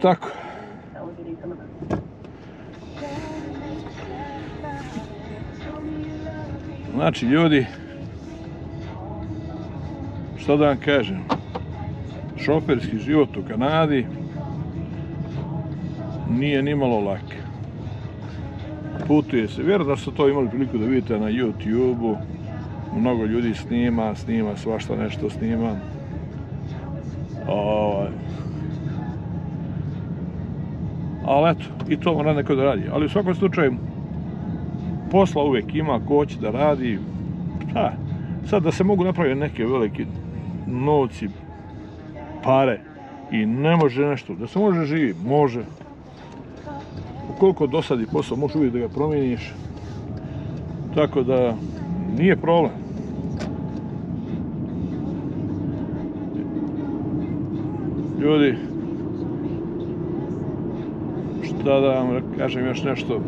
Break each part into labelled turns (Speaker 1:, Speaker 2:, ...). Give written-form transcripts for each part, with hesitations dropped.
Speaker 1: Tako. Znači, ljudi, što da vam kažem, šoferski život u Kanadi nije nimalo lak. Putuje se, vjerujem da ste to imali priliku da vidite na YouTube-u, mnogo ljudi snima svašta nešto snima. Ali eto, i to mora neko da radi. Ali u svakom slučaju, posla uvijek ima, ko hoće da radi. Sad da se mogu napraviti neke velike novci, pare, i ne može nešto, da se može živjeti, može. Ukoliko dosadi posao, možeš uvijek da ga promijeniš. Tako da, nije problem. Ljudi, šta da vam kažem još nešto.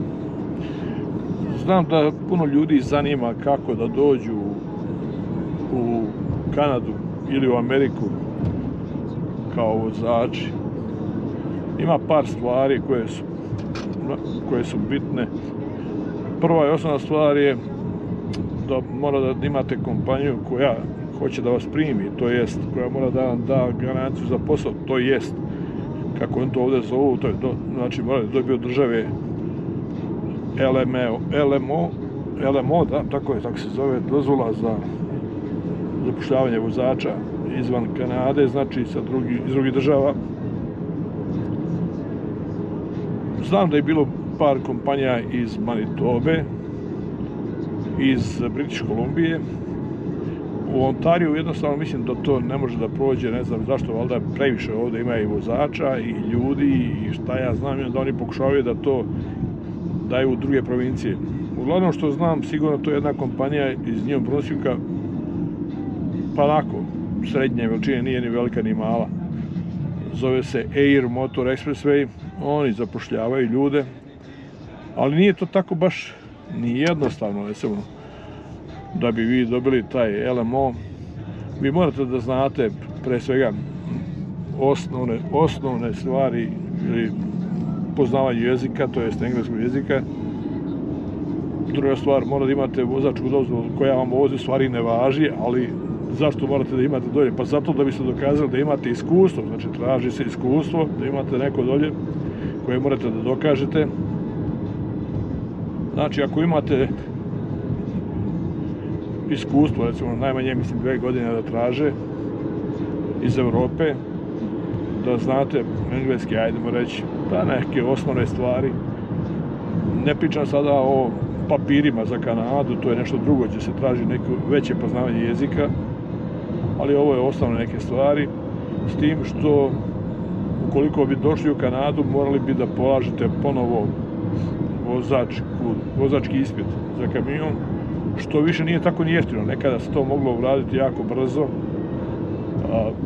Speaker 1: Znam da puno ljudi zanima kako da dođu u Kanadu ili u Ameriku kao vozači. Ima par stvari koje su bitne. Prva i osnovna stvar je da mora da imate kompaniju koja hoće da vas primi, to jest koja mora da vam da garanciju za posao, to jest, kako on to ovdje zovu, to je znači mora da dobije od države LMO, da, tako se zove, dozvola za zapošljavanje vozača izvan Kanade, znači iz drugih država. Znam da je bilo par kompanija iz Manitobe, iz British Kolumbije. U Ontariju jednostavno mislim da to ne može da prođe, ne znam zašto, valjda previše ovdje ima i vozača i ljudi i šta ja znam, da oni pokušavaju da to daju u druge provincije. Uglavnom što znam, sigurno to je jedna kompanija iz New Brunswicka, pa onako, srednje veličine, nije ni velika ni mala. Zove se Air Motor Expressway, oni zapošljavaju ljude, ali nije to tako baš ni jednostavno, recimo, da bi vi dobili taj LMO. Vi morate da znate pre svega osnovne stvari ili poznavanje jezika, to jest engleskog jezika. Druga stvar, morate da imate vozačku dozvolu koja vam ovdje u stvari ne važi, ali zašto morate da imate dolje? Pa zato da biste dokazali da imate iskustvo, znači traži se iskustvo, da imate neko dolje koje morate da dokažete. Znači, ako imate iskustvo, recimo najmanje mislim 2 godine da traže iz Europe, da znate engleski, ajdemo reći, da neke osnovne stvari. Ne pričam sada o papirima za Kanadu, to je nešto drugo, gdje se traži neko veće poznavanje jezika, ali ovo je osnovne neke stvari, s tim što ukoliko bi došli u Kanadu, morali bi da polažete ponovo vozački ispit za kamion, što više nije tako ni jeftino. Nekada se to moglo uraditi jako brzo,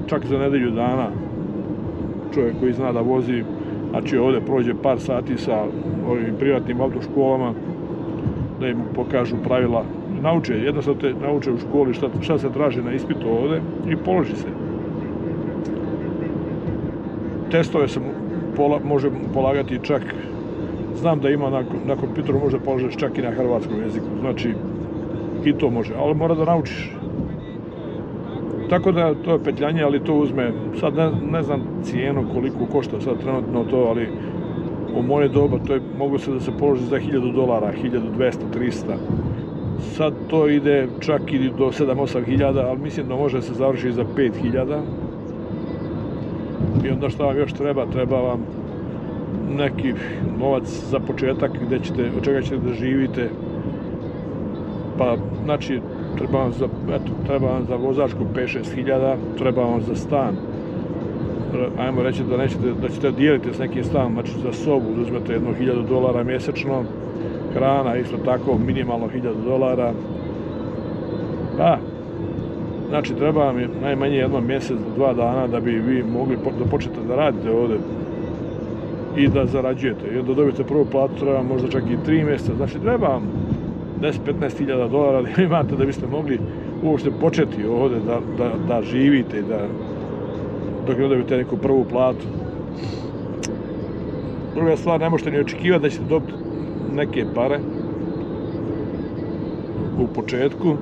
Speaker 1: čak za nedelju dana čovjek koji zna da vozi, znači ovdje prođe par sati sa ovim privatnim autoškolama, da im pokažu pravila, jednostavno te nauče u školi šta se traži na ispitu ovdje i položi se. Testove se može polagati čak, znam da ima na kompjuteru može položiti čak i na hrvatskom jeziku, znači i to može, ali mora da naučiš. Tako da to je petljanje, ali to uzme, sad ne znam cijenu koliko košta sad trenutno to, ali u moje doba to je mogu se da se položi za $1000, 1200, 300. Sad to ide čak i do 7-8 hiljada, ali mislim da može se završiti za 5000. I onda šta vam još treba? Treba vam neki novac za početak od čega ćete da živite. Pa, znači, treba vam za vozačku 5-6 hiljada, treba vam za stan. Ajmo reći da ćete dijeliti s nekim stanom, znači za sobu uzmete $1000 mjesečno, hrana isto tako minimalno $1000. Znači treba vam najmanje jedno mjesec do 2 dana da bi vi mogli da počnete da radite ovdje i da zarađujete. I onda dobijete prvu platu, treba možda čak i 3 mjeseca, znači treba vam $10-15 hiljada da imate da biste mogli uopšte početi ovdje da živite i dok ne dobijete neku prvu platu. Druga stvar, ne možete ni očekivati da ćete dobiti neke pare u početku.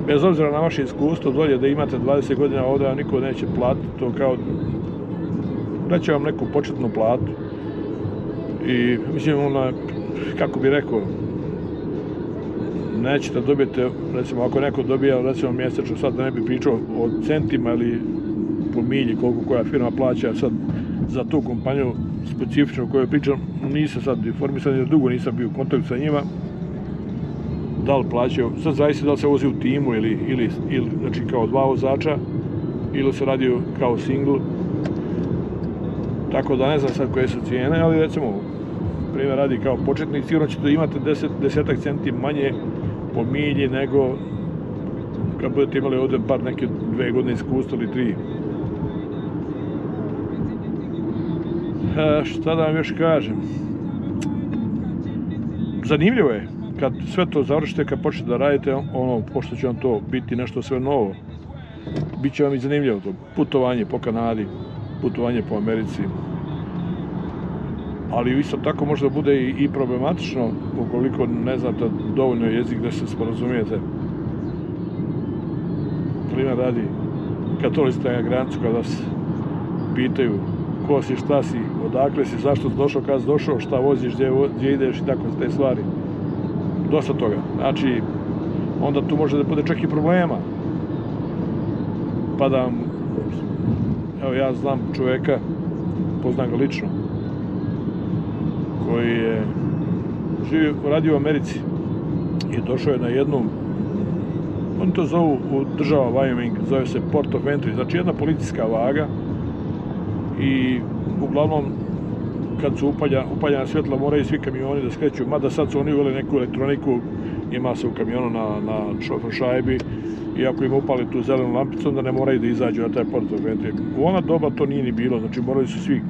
Speaker 1: Bez obzira na vaše iskustvo, dolje da imate 20 godina ovdje, a niko neće platiti to kao da će vam neku početnu platu. I mislim, kako bi rekao, nećete dobiti, recimo ako neko dobija recimo mjesečno, sad da ne bi pričao o centima ili po milji koliko koja firma plaća sad za tu kompaniju specifično o kojoj pričam, nisam sad informisan jer dugo nisam bio u kontaktu sa njima, da li plaćaju, sad zavisi da li se vozi u timu ili znači kao dva vozača ili se radi kao single, tako da ne znam sad koje su cijene, ali recimo primjer radi kao početnik, sigurno ćete imati 10 centi manje po milji nego kad budete imali ovdje bar neke 2 godine iskustva ili 3. Šta da vam još kažem? Zanimljivo je kad sve to završite, kad počnete da radite, pošto će vam to biti nešto sve novo, bit će vam i zanimljivo to putovanje po Kanadi, putovanje po Americi. Ali isto tako može da bude i problematično ukoliko ne znate dovoljno jezik da se sporazumijete. Primjer radi, kad to liste na granicu, kad vas pitaju ko si, šta si, odakle si, zašto si došao, kad si došao, šta voziš, gdje ideš i tako te stvari. Dosta toga. Znači, onda tu može da bude čak i problema. Pa da, evo ja znam čovjeka, poznam ga lično, koji je radio u Americi i došao je na jednu, oni to zovu u država Wyoming, zove se Port of Entry, znači jedna policijska vaga i uglavnom kad su upaljena svjetla moraju svi kamioni da skreću, mada sad su oni uveli neku elektroniku, ima se u kamionu na šofer šajbi i ako im upali tu zelenu lampicu onda ne moraju da izađu na taj Port of Entry. U ona doba to nije ni bilo, znači morali su svi,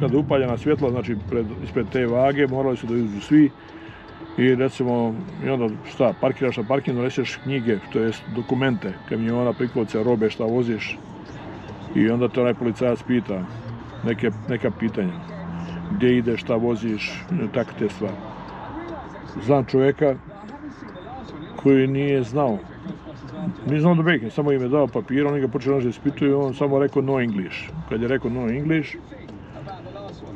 Speaker 1: kad upaljena svjetla, znači ispred te vage, morali su da izađu svi i recimo, i onda šta, parkiraš na parkingu, doneseš knjige, to jest dokumente, kamiona, prikolice, robe, šta voziš i onda te onaj policajac pita neka pitanja. Gdje ideš, šta voziš, tako te stvari. Znam čovjeka koji nije znao da beke, samo im je dao papir, oni ga počeli da ispituju i on samo rekao no English. Kad je rekao no English,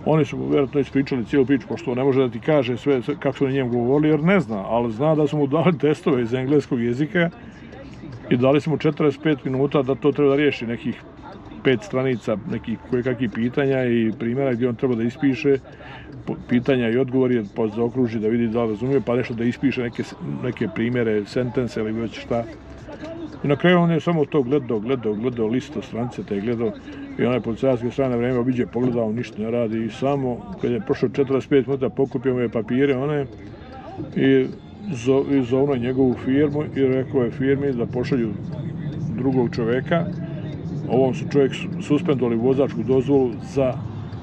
Speaker 1: oni su mu vjerojatno ispričali cijelu priču, pošto ne može da ti kaže sve kako su na njemu govorili, jer ne zna, ali zna da su mu dali testove iz engleskog jezika i dali su mu 45 minuta da to treba da riješi, nekih 5 stranica, nekih kojekakvih pitanja i primjera gdje on treba da ispiše pitanja i odgovori, pa zaokruži da vidi da li razumije, pa nešto da ispiše neke primjere, sentence ili već šta. I na kraju on je samo to gledao listu stranice, te je gledao i onaj policajac s strane vreme obiđe, pogledao, ništa ne radi i samo kad je prošlo 45 minuta pokupio mu je papire one i zovno njegovu firmu i rekao je firmi da pošalju drugog čoveka. Ovom su čovjek suspendovali vozačku dozvolu za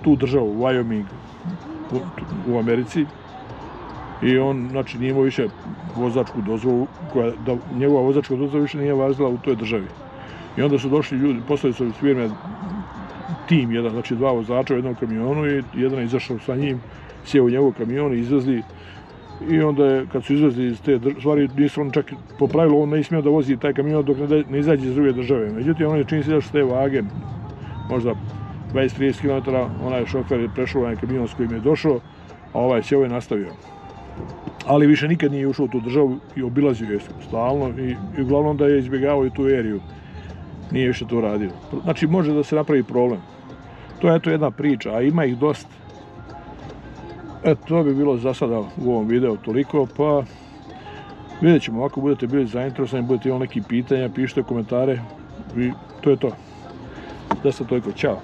Speaker 1: tu državu, Wyoming, u Americi. I on, znači, nije imao više vozačku dozvolu, njegova vozačka dozvola više nije važila u toj državi. I onda su došli ljudi, poslali su iz firme tim jedan, znači 2 vozača u jednom kamionu i jedan je izašao sa njim, sjeo u njegov kamion i izvezli. I onda je, kad su izvezli iz te stvari, nisu on čak po pravilu, on ne smio da vozi taj kamion dok ne izađe iz druge države. Međutim, on je čini se s te vage, možda 20-30 km, onaj šofer je prešao onaj kamion s kojim je došao, a ovaj sjeo je nastavio. Ali više nikad nije ušao u tu državu i obilazio je stalno i uglavnom da je izbjegavao i tu eriju. Nije više to radio. Znači, može da se napravi problem. To je eto jedna priča, a ima ih dosta. Eto, to bi bilo za sada u ovom videu toliko, pa vidjet ćemo, ako budete bili zainteresovani, budete imali neki pitanja, pišite komentare i to je to. Da sad toliko, čao.